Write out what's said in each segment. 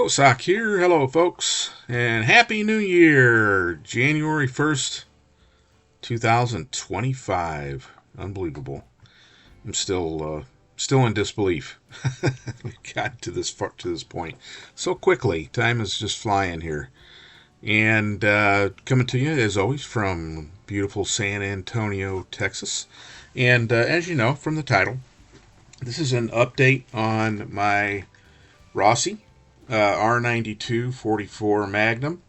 Sock here. Hello, folks, and Happy New Year! January 1st, 2025. Unbelievable. I'm still in disbelief. We got to this point so quickly. Time is just flying here. And coming to you, as always, from beautiful San Antonio, Texas. And as you know from the title, this is an update on my Rossi R92 44 Magnum,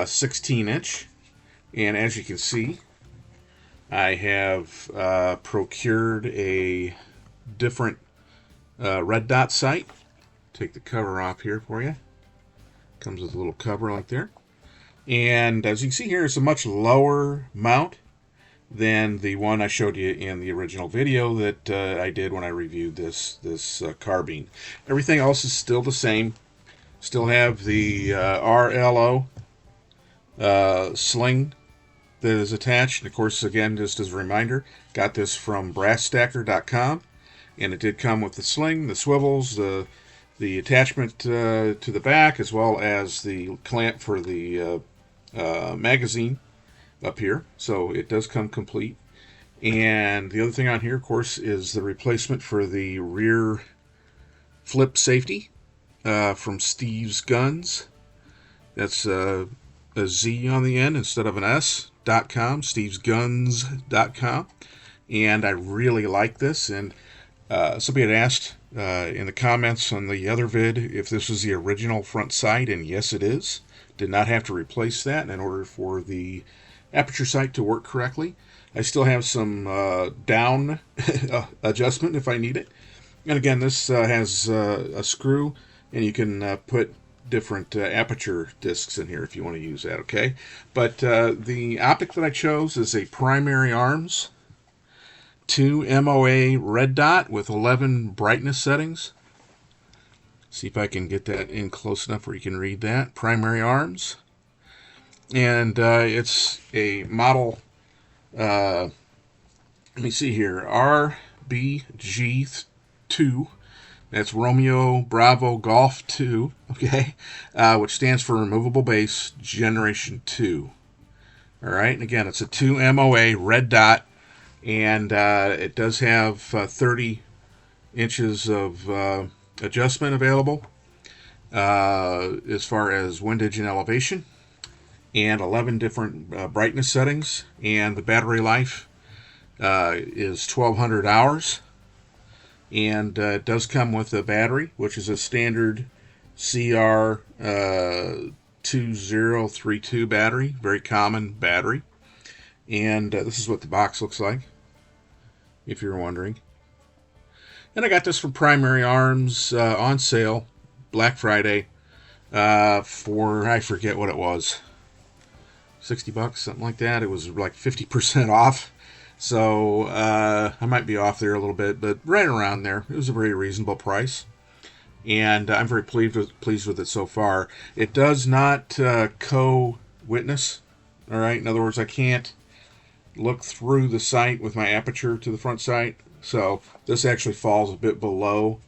16 inch. And as you can see, I have procured a different red dot sight. Take the cover off here for you. Comes with a little cover like there. And as you can see here, it's a much lower mount than the one I showed you in the original video that I did when I reviewed this carbine. Everything else is still the same. Still have the RLO sling that is attached. And of course, again, just as a reminder, got this from brassstacker.com, and it did come with the sling, the swivels, the attachment to the back, as well as the clamp for the magazine up here. So it does come complete. And the other thing on here, of course, is the replacement for the rear flip safety from Steve's Guns. That's a Z on the end instead of an S.com, stevesguns.com. And I really like this. And somebody had asked in the comments on the other vid if this was the original front sight, and yes, it is. Did not have to replace that in order for the aperture sight to work correctly. I still have some down adjustment if I need it. And again, this has a screw, and you can put different aperture discs in here if you want to use that, okay? But the optic that I chose is a Primary Arms 2 MOA red dot with 11 brightness settings. See if I can get that in close enough where you can read that. Primary Arms. And it's a model, let me see here, RBGII. That's Romeo Bravo Golf 2, okay, which stands for Removable Base Generation 2. All right, and again, it's a 2 MOA red dot, and it does have 30 inches of adjustment available as far as windage and elevation, and 11 different brightness settings, and the battery life is 1200 hours. And it does come with a battery, which is a standard CR2032 battery, very common battery. And this is what the box looks like, if you're wondering. And I got this from Primary Arms on sale, Black Friday, for, I forget what it was, 60 bucks, something like that. It was like 50% off. So I might be off there a little bit, but right around there. It was a very reasonable price, and I'm very pleased with it so far. It does not co-witness. All right, in other words, I can't look through the sight with my aperture to the front sight. So this actually falls a bit below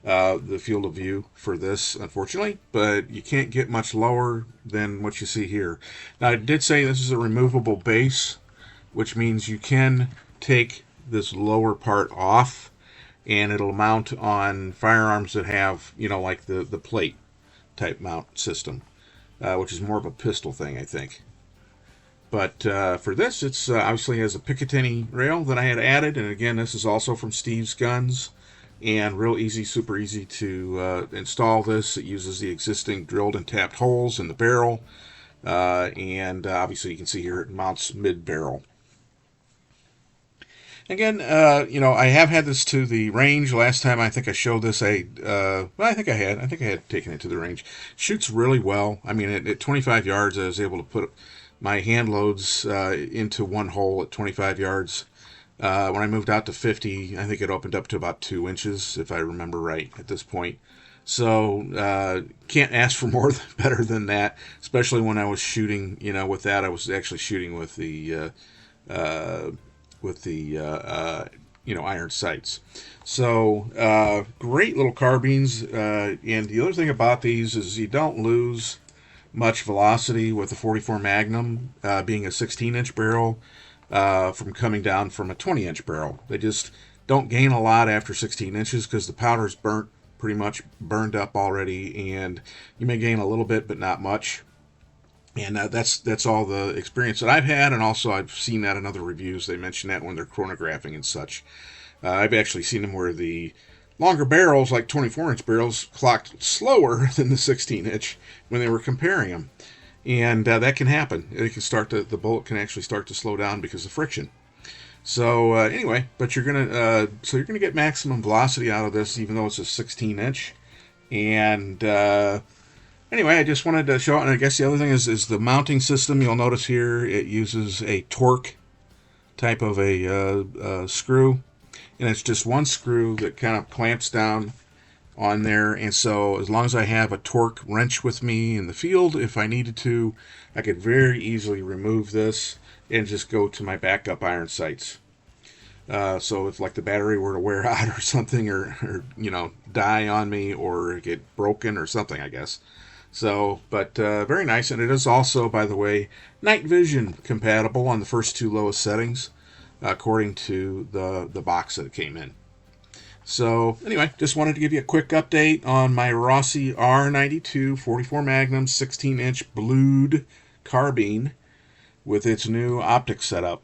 the field of view for this, unfortunately, but you can't get much lower than what you see here. Now, I did say this is a removable base, which means you can take this lower part off and it'll mount on firearms that have, you know, like the plate type mount system, which is more of a pistol thing, I think. But for this, it's obviously has a Picatinny rail that I had added, and again, this is also from Steve's Guns, and real easy, super easy to install this. It uses the existing drilled and tapped holes in the barrel, and obviously you can see here it mounts mid-barrel. Again, I have had this to the range. Last time I think I showed this, I think I had taken it to the range. Shoots really well. I mean, at 25 yards, I was able to put my hand loads into one hole at 25 yards. When I moved out to 50, I think it opened up to about 2 inches, if I remember right at this point. So can't ask for more better than that, especially when I was shooting, with that. I was actually shooting with the iron sights. So great little carbines. And the other thing about these is you don't lose much velocity with the 44 Magnum being a 16-inch barrel from coming down from a 20-inch barrel. They just don't gain a lot after 16 inches because the powder's pretty much burned up already, and you may gain a little bit, but not much. And that's all the experience that I've had, and also I've seen that in other reviews. They mention that when they're chronographing and such. I've actually seen them where the longer barrels, like 24-inch barrels, clocked slower than the 16-inch when they were comparing them. And that can happen. It can the bullet can actually start to slow down because of friction. So anyway, but you're gonna get maximum velocity out of this, even though it's a 16-inch. And anyway, I just wanted to show it. And I guess the other thing is the mounting system. You'll notice here it uses a torque type of a screw, and it's just one screw that kind of clamps down on there. And so as long as I have a torque wrench with me in the field, if I needed to, I could very easily remove this and just go to my backup iron sights. So if like the battery were to wear out or something, or die on me or get broken or something, I guess. So, but very nice. And it is also, by the way, night vision compatible on the first two lowest settings, according to the box that it came in. So anyway, just wanted to give you a quick update on my Rossi R92 44 Magnum 16-inch blued carbine with its new optic setup.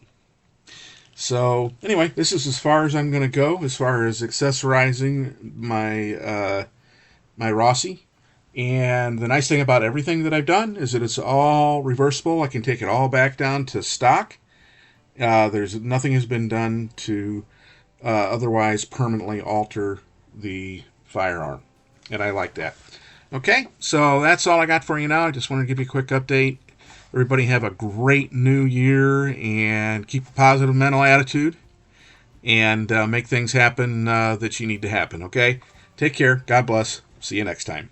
So anyway, this is as far as I'm going to go as far as accessorizing my my Rossi. And the nice thing about everything that I've done is that it's all reversible. I can take it all back down to stock. There's nothing has been done to otherwise permanently alter the firearm, and I like that. Okay, so that's all I got for you now. I just wanted to give you a quick update. Everybody have a great new year and keep a positive mental attitude and make things happen that you need to happen, okay? Take care. God bless. See you next time.